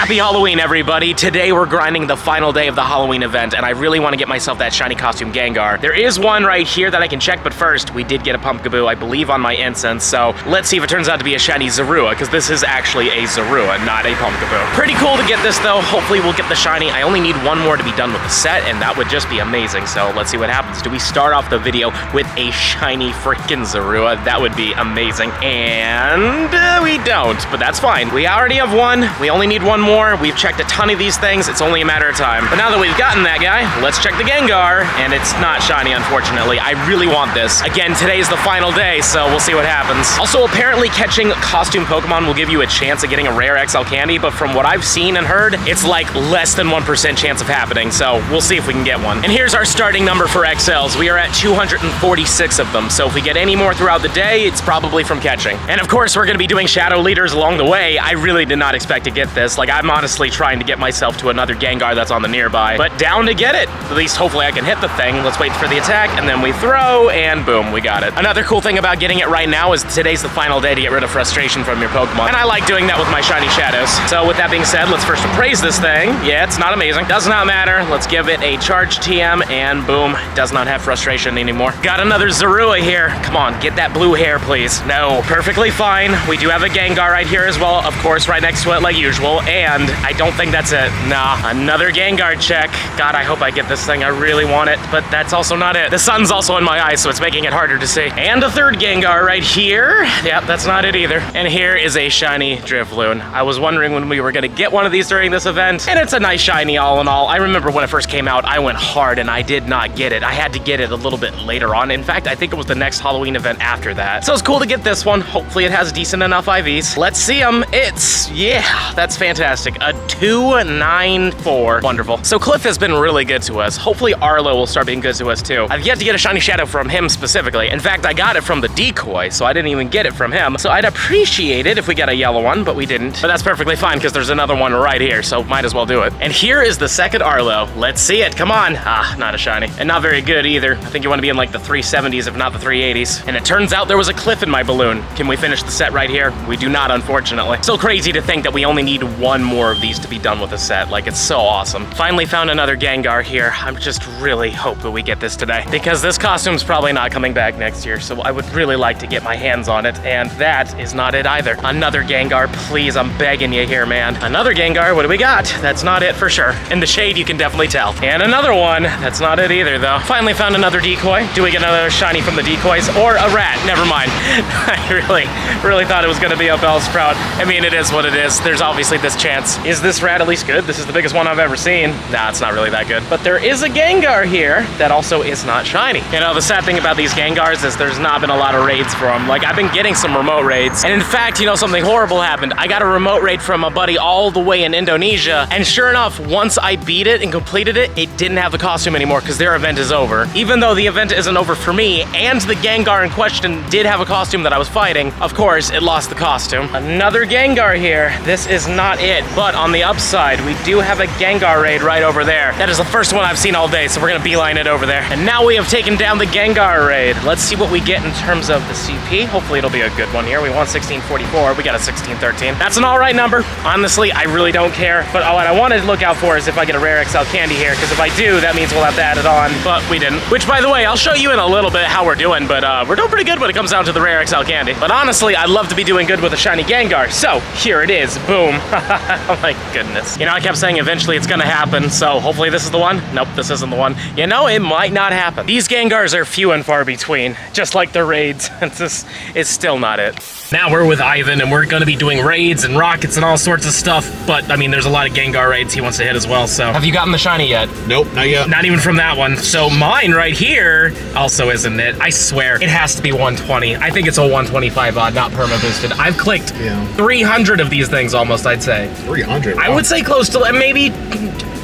Happy Halloween, everybody. Today we're grinding the final day of the Halloween event, and I really want to get myself that shiny costume Gengar. There is one right here that I can check, but first, we did get a Pumpkaboo, I believe, on my incense, so let's see if it turns out to be a shiny Zorua, because this is actually a Zorua, not a Pumpkaboo. Pretty cool to get this, though. Hopefully we'll get the shiny. I only need one more to be done with the set, and that would just be amazing, so let's see what happens. Do we start off the video with a shiny freaking Zorua? That would be amazing, and we don't, but that's fine. We already have one. We only need one more. We've checked a ton of these things. It's only a matter of time. But now that we've gotten that guy, let's check the Gengar, and it's not shiny, unfortunately. I really want this. Again, today's the final day, so we'll see what happens. Also, apparently catching costume Pokemon will give you a chance of getting a rare XL candy, but from what I've seen and heard, it's like less than 1% chance of happening, so we'll see if we can get one. And here's our starting number for XLs. We are at 246 of them, so if we get any more throughout the day, it's probably from catching. And of course, we're gonna be doing shadow leaders along the way. I really did not expect to get this. Like, I'm honestly trying to get myself to another Gengar that's on the nearby, but down to get it. At least hopefully I can hit the thing. Let's wait for the attack, and then we throw, and boom, we got it. Another cool thing about getting it right now is today's the final day to get rid of frustration from your Pokemon, and I like doing that with my shiny shadows. So with that being said, let's first appraise this thing. Yeah, it's not amazing. Does not matter. Let's give it a charge TM, and boom, does not have frustration anymore. Got another Zorua here. Come on, get that blue hair, please. No, perfectly fine. We do have a Gengar right here as well, of course, right next to it like usual, and I don't think that's it. Nah, another Gengar check. God, I hope I get this thing. I really want it, but that's also not it. The sun's also in my eyes, so it's making it harder to see. And a third Gengar right here. Yep, that's not it either. And here is a shiny Drifloon. I was wondering when we were gonna get one of these during this event, and it's a nice shiny all in all. I remember when it first came out, I went hard and I did not get it. I had to get it a little bit later on. In fact, I think it was the next Halloween event after that. So it's cool to get this one. Hopefully it has decent enough IVs. Let's see them. Yeah, that's fantastic. A 294. Wonderful. So Cliff has been really good to us. Hopefully Arlo will start being good to us too. I've yet to get a shiny shadow from him specifically. In fact, I got it from the decoy, so I didn't even get it from him. So I'd appreciate it if we got a yellow one, but we didn't. But that's perfectly fine because there's another one right here, so might as well do it. And here is the second Arlo. Let's see it. Come on. Ah, not a shiny. And not very good either. I think you want to be in like the 370s, if not the 380s. And it turns out there was a cliff in my balloon. Can we finish the set right here? We do not, unfortunately. Still crazy to think that we only need one more of these to be done with the set. Like, it's so awesome. Finally found another Gengar here. I'm just really hoping we get this today, because this costume's probably not coming back next year, so I would really like to get my hands on it, and that is not it either. Another Gengar, please, I'm begging you here, man. Another Gengar, what do we got? That's not it for sure. In the shade, you can definitely tell. And another one, that's not it either, though. Finally found another decoy. Do we get another shiny from the decoys, or a rat? Never mind. I really thought it was gonna be a Bellsprout. I mean, it is what it is. There's obviously this chance. Is this rat at least good? This is the biggest one I've ever seen. Nah, it's not really that good. But there is a Gengar here that also is not shiny. You know, the sad thing about these Gengars is there's not been a lot of raids for them. Like, I've been getting some remote raids. And in fact, you know, something horrible happened. I got a remote raid from a buddy all the way in Indonesia. And sure enough, once I beat it and completed it, it didn't have the costume anymore because their event is over. Even though the event isn't over for me, and the Gengar in question did have a costume that I was fighting, of course, it lost the costume. Another Gengar here. This is not it, but on the upside, we do have a Gengar raid right over there. That is the first one I've seen all day, so we're gonna beeline it over there. And now we have taken down the Gengar raid. Let's see what we get in terms of the CP. Hopefully it'll be a good one here. We want 1644, we got a 1613. That's an all right number. Honestly, I really don't care, but what I wanted to look out for is if I get a rare XL candy here, because if I do, that means we'll have to add it on, but we didn't. Which, by the way, I'll show you in a little bit how we're doing, but we're doing pretty good when it comes down to the rare XL candy. But honestly, I'd love to be doing good with a shiny Gengar, so here it is. Boom. Oh my goodness. You know, I kept saying eventually it's gonna happen, so hopefully this is the one. Nope, this isn't the one. You know, it might not happen. These Gengars are few and far between, just like the raids. It's still not it. Now we're with Ivan, and we're gonna be doing raids and rockets and all sorts of stuff, but I mean, there's a lot of Gengar raids he wants to hit as well, so. Have you gotten the shiny yet? Nope, not yet. Not even from that one. So mine right here also isn't it. I swear, it has to be 120. I think it's a 125 odd, not perma boosted. I've clicked 300 of these things almost, I'd say. 300? Wow. I would say close to, maybe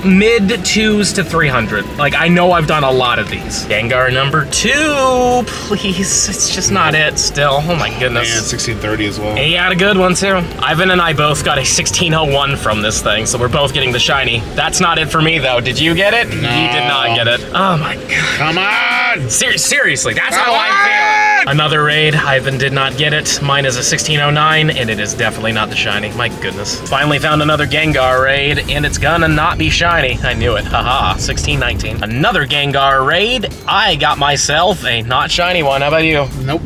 mid 2s to 300. Like, I know I've done a lot of these. Gengar number 2, please. It's just not it still. Oh my goodness. And 1630 as well. He had a good one too. Ivan and I both got a 1601 from this thing, so we're both getting the shiny. That's not it for me though. Did you get it? No. You did not get it. Oh my god. Come on! Seriously, that's how I'm feeling. Another raid. Ivan did not get it. Mine is a 1609, and it is definitely not the shiny. My goodness. Finally found another Gengar raid, and it's gonna not be shiny. I knew it. Haha. 1619. Another Gengar raid. I got myself a not shiny one. How about you? Nope.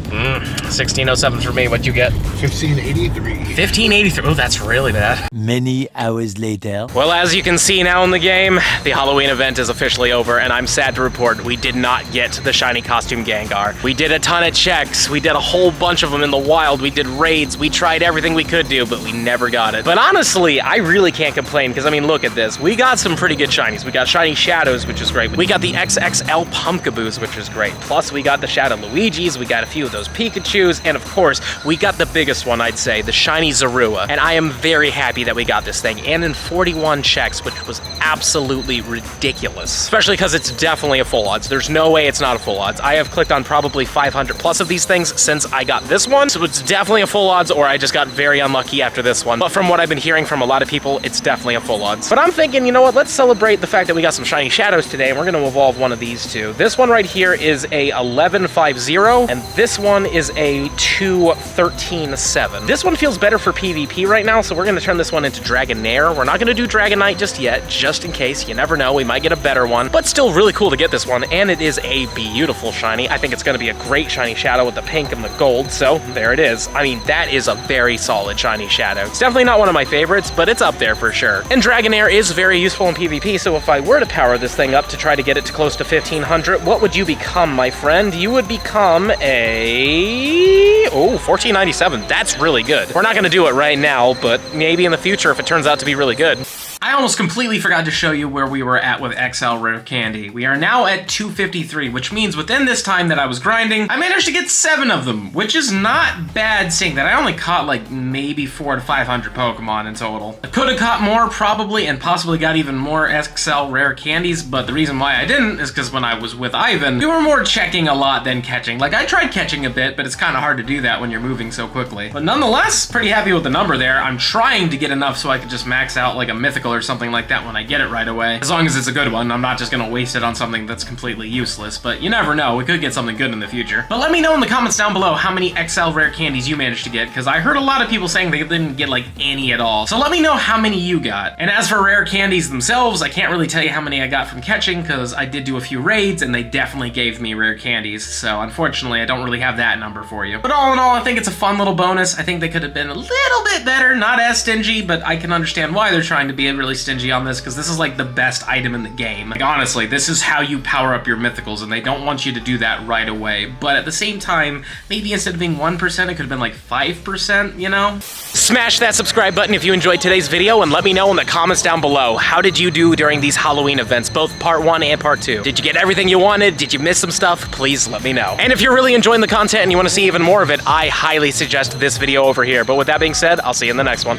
1607 for me. What'd you get? 1583. 1583. Oh, that's really bad. Many hours later. Well, as you can see now in the game, the Halloween event is officially over, and I'm sad to report we did not get the shiny costume Gengar. We did a ton of checks. We did a whole bunch of them in the wild. We did raids. We tried everything we could do, but we never got it. But honestly, I really can't complain, because I mean, look at this. We got some pretty good shinies. We got shiny Shadows, which is great. We got the XXL Pumpkaboos, which is great. Plus, we got the Shadow Luigis. We got a few of those Pikachus, and of course, we got the biggest one, I'd say, the shiny Zorua. And I am very happy that we got this thing, and in 41 checks, which was absolutely ridiculous. Especially because it's definitely a full odds. There's no way it's not a full odds. I have clicked on probably 500 plus of these things since I got this one, so it's definitely a full odds, or I just got very unlucky after this one. But from what I've been hearing from a lot of people, it's definitely a full odds. But I'm thinking, you know what, let's celebrate the fact that we got some shiny Shadows today, and we're gonna evolve one of these two. This one right here is a 1150, and this one is a 2137. This one feels better for PvP right now, so we're gonna turn this one into Dragonair. We're not gonna do Dragonite just yet, just in case. You never know, we might get a better one, but still really cool to get this one, and it is a beautiful shiny. I think it's gonna be a great shiny Shadow with the pink and the gold, so there it is. I mean, that is a very solid shiny Shadow. It's definitely not one of my favorites, but it's up there for sure. And Dragonair is very useful in PvP, so if I were to power this thing up to try to get it to close to 1500, what would you become, my friend? You would become a... oh, 1497. That's really good. We're not gonna do it right now, but maybe in the future if it turns out to be really good. I almost completely forgot to show you where we were at with XL Rare Candy. We are now at 253, which means within this time that I was grinding, I managed to get 7 of them, which is not bad seeing that I only caught like maybe 400 to 500 Pokemon in total. I could have caught more probably and possibly got even more XL Rare Candies, but the reason why I didn't is because when I was with Ivan, we were more checking a lot than catching. Like I tried catching a bit, but it's kind of hard to do that when you're moving so quickly. But nonetheless, pretty happy with the number there. I'm trying to get enough so I could just max out like a mythical or something like that when I get it right away. As long as it's a good one, I'm not just gonna waste it on something that's completely useless, but you never know, we could get something good in the future. But let me know in the comments down below how many XL Rare Candies you managed to get, because I heard a lot of people saying they didn't get like any at all. So let me know how many you got. And as for Rare Candies themselves, I can't really tell you how many I got from catching, because I did do a few raids and they definitely gave me Rare Candies, so unfortunately I don't really have that number for you. But all in all, I think it's a fun little bonus. I think they could have been a little bit better, not as stingy, but I can understand why they're trying to be really stingy on this, because this is like the best item in the game. Like honestly, this is how you power up your mythicals, and they don't want you to do that right away. But at the same time, maybe instead of being 1%, it could have been like 5%, you know? Smash that subscribe button if you enjoyed today's video, and let me know in the comments down below, how did you do during these Halloween events, both part 1 and part 2? Did you get everything you wanted? Did you miss some stuff? Please let me know. And if you're really enjoying the content and you want to see even more of it, I highly suggest this video over here. But with that being said, I'll see you in the next one.